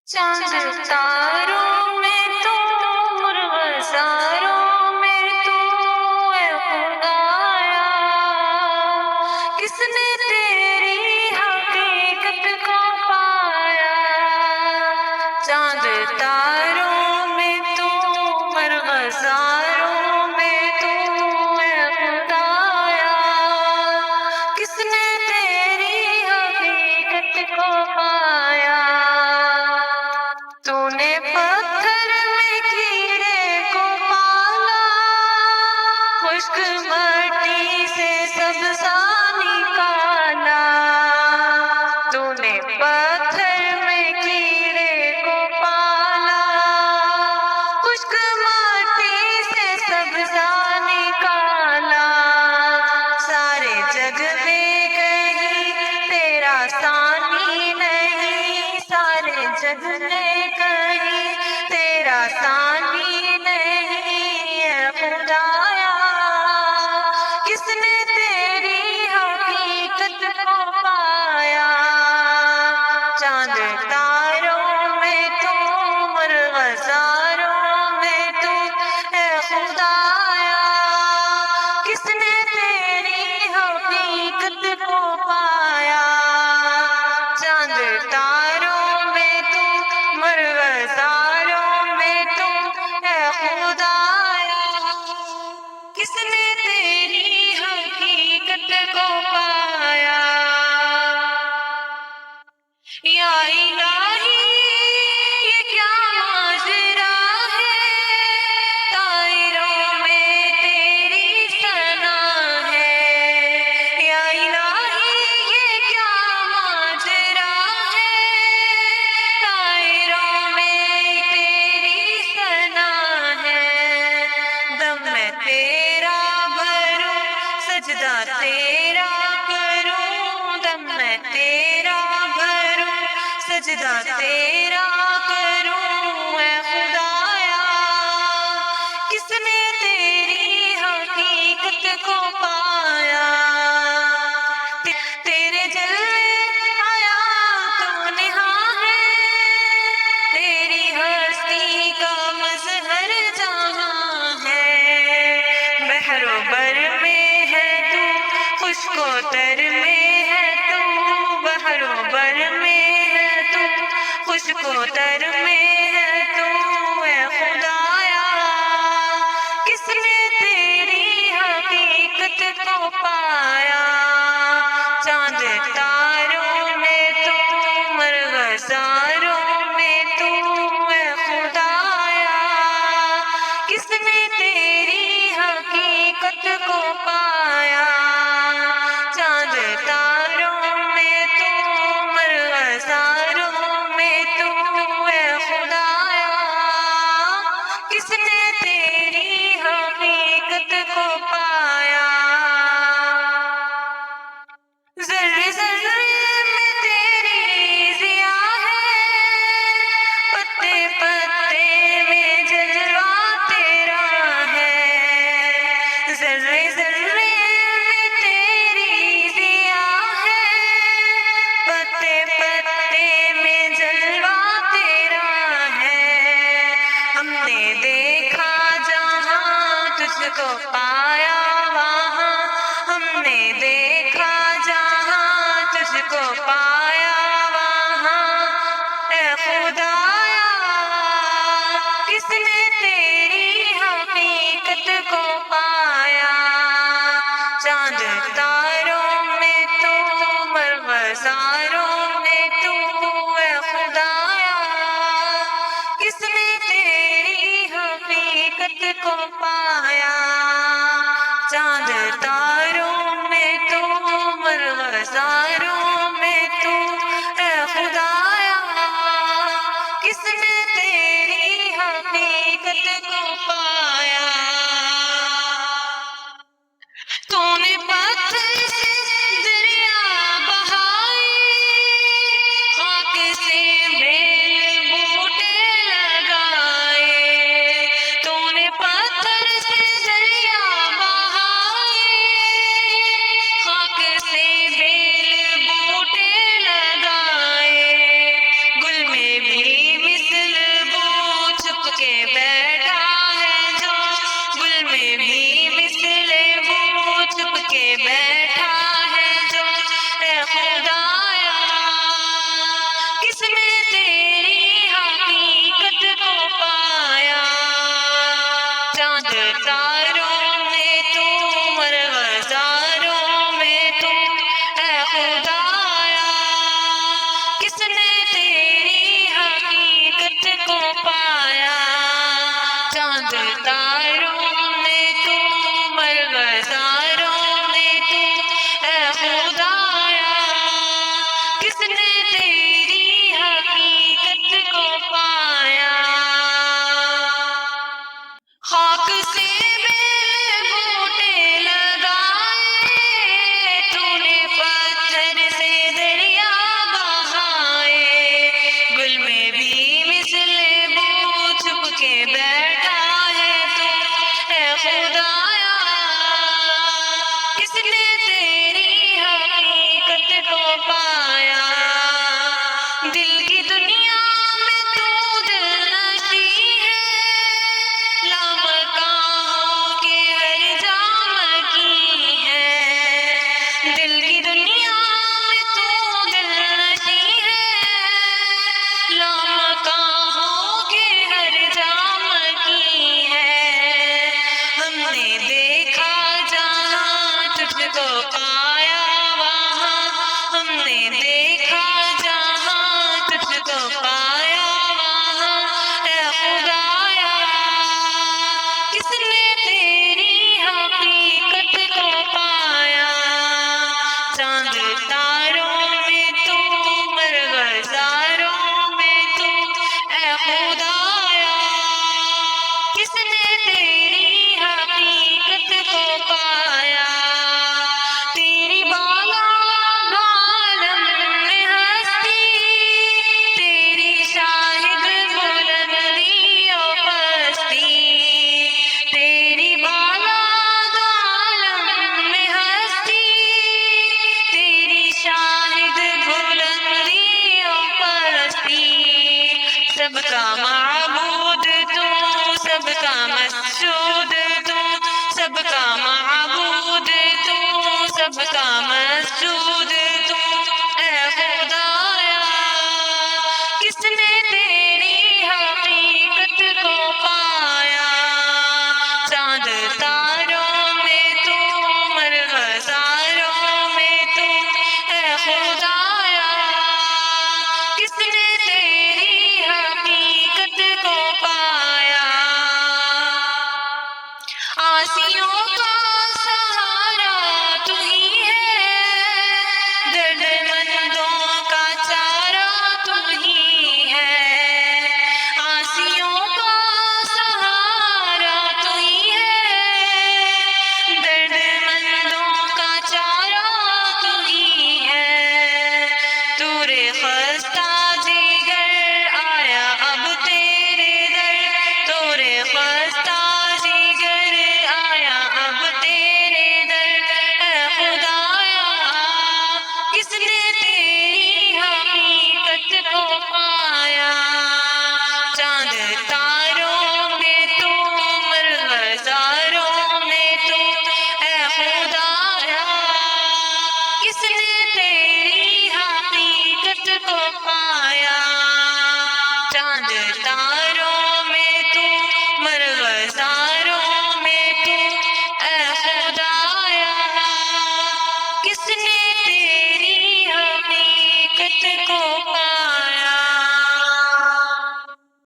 چاند تاروں میں تو مرغزاروں میں تو اے خدایا، کس نے تیری حقیقت کو پایا؟ چاند تاروں میں تو مرغزاروں میں تو اے خدایا، کس نے تیری حقیقت کو پایا؟ تو نے پتھر میں کیڑے کو پالا، خشک مٹی سے سبزہ نکالا۔ تو نے پتھر میں کیڑے کو پالا، خشک مٹی سے سبزہ نکالا۔ سارے جگ میں کہیں تیرا ثانی نہیں، سارے جگ میں کہیں تیرا ثانی نہیں، اے خدایا، کس نے تیری حقیقت کو پایا؟ چاند تاروں میں تو مرغزاروں میں تو اے خدایا، کس نے تیری حقیقت کو پایا؟ چاند تاروں میں تو مرغزاروں میں تو اے خدایا، کس نے تیری حقیقت کو پایا؟ یا الہی یہ کیا ماجرا ہے، طائروں میں تیری ثنا ہے۔ یا الہی یہ کیا ماجرا ہے، طائروں میں تیری ثنا ہے۔ دم میں تیرا بھروں، سجدہ تیرا کروں، دم میں تیرا بھروں، سجدہ تیرا کروں، اے خدایا، کس نے تیری حقیقت کو پایا؟ تیرے جلوے حیات و نہاں ہے، تیری ہستی کا مظہر جہاں ہے۔ بحر و بر میں ہے تو، خشک و تر میں ہے تو، بحر و بر میں ہے تو، خشک و تر میں ہے تو، اے خدایا، کس نے تیری حقیقت کو پایا؟ چاند تاروں میں تو مرغزاروں میں تو اے خدایا، کس نے تیری حقیقت کو پایا؟ چاند تاروں میں تو مرغزاروں میں تو اے خدایا، کس نے تیری حقیقت کو پایا؟ ذرے ذرے میں تیری ضیا ہے، پتے پتے میں جلوہ تیرا ہے۔ ذرے ذرے میں تیری ضیا ہے، پتے پتے میں جلوہ تیرا ہے۔ ہم نے دیکھا جہاں تجھ کو پایا وہاں، ہم نے دیکھا جہاں تجھ کو پایا وہاں، اے خدایا، کس نے تیری حقیقت کو پایا؟ چاند تاروں میں تو مرغزاروں میں تو اے خدایا، کس نے تیری حقیقت کو پایا؟ چاند تاروں میں تو مرغزاروں میں تو اے خدایا، کس نے تیری حقیقت کو پایا؟ تو نے پتھر سے دریا بہائے، خاک سے بیل بوٹے لگائے۔ تو نے پتھر سے دریا بہائے، خاک سے بیل بوٹے لگائے۔ گل میں بھی کے بیٹھا ہے تو اے خدایا، کس نے تیری حقیقت کو پایا؟ دل کی دنیا میں تو دل نشیں ہے، لامکاں کے ہر جام کی ہے۔ دل کی دنیا میں تو دل نشیں ہے، لامکاں کے ہر جام کی ہے۔ ہم نے دیکھا جہاں تجھ کو پایا وہاں، ہم نے دیکھا جہاں تجھ کو پایا وہاں، اے خدایا، کس نے تیری حقیقت کو پایا؟ چاند تاروں میں تو، مرغزاروں میں تو، اے خدایا، کس نے تیری حقیقت کو پایا؟ تیری بالا عالم میں ہستی، تیری شاہد بلندی و پستی، تیری بالا عالم میں ہستی، تیری شاہد بلندی و پستی۔ سب کا معبود تو، سب کا مسجود تو، سب کا معبود تو، سب کا مسجود تو، اے خدایا، کس نے تیری حقیقت کو پایا؟ چاند تاروں میں تو، مرغزاروں میں تو، اے خدایا، کس نے تیری حقیقت کو پایا؟ آسیوں کا سہارا تو ہی ہے، درد مندوں کا چارہ تو ہی ہے۔ آسیوں کا سہارا تو ہی ہے، درد مندوں کا چارہ تو ہی ہے۔ طور خستہ جگر آیا اب تیرے در، طور خستہ جگر آیا اب تیرے در، اے خدایا، کس نے تیری حقیقت کو پایا؟ چاند تاروں میں تو، مرغزاروں میں تو، اے خدایا، کس نے تیری حقیقت کو پایا؟ چاند تاروں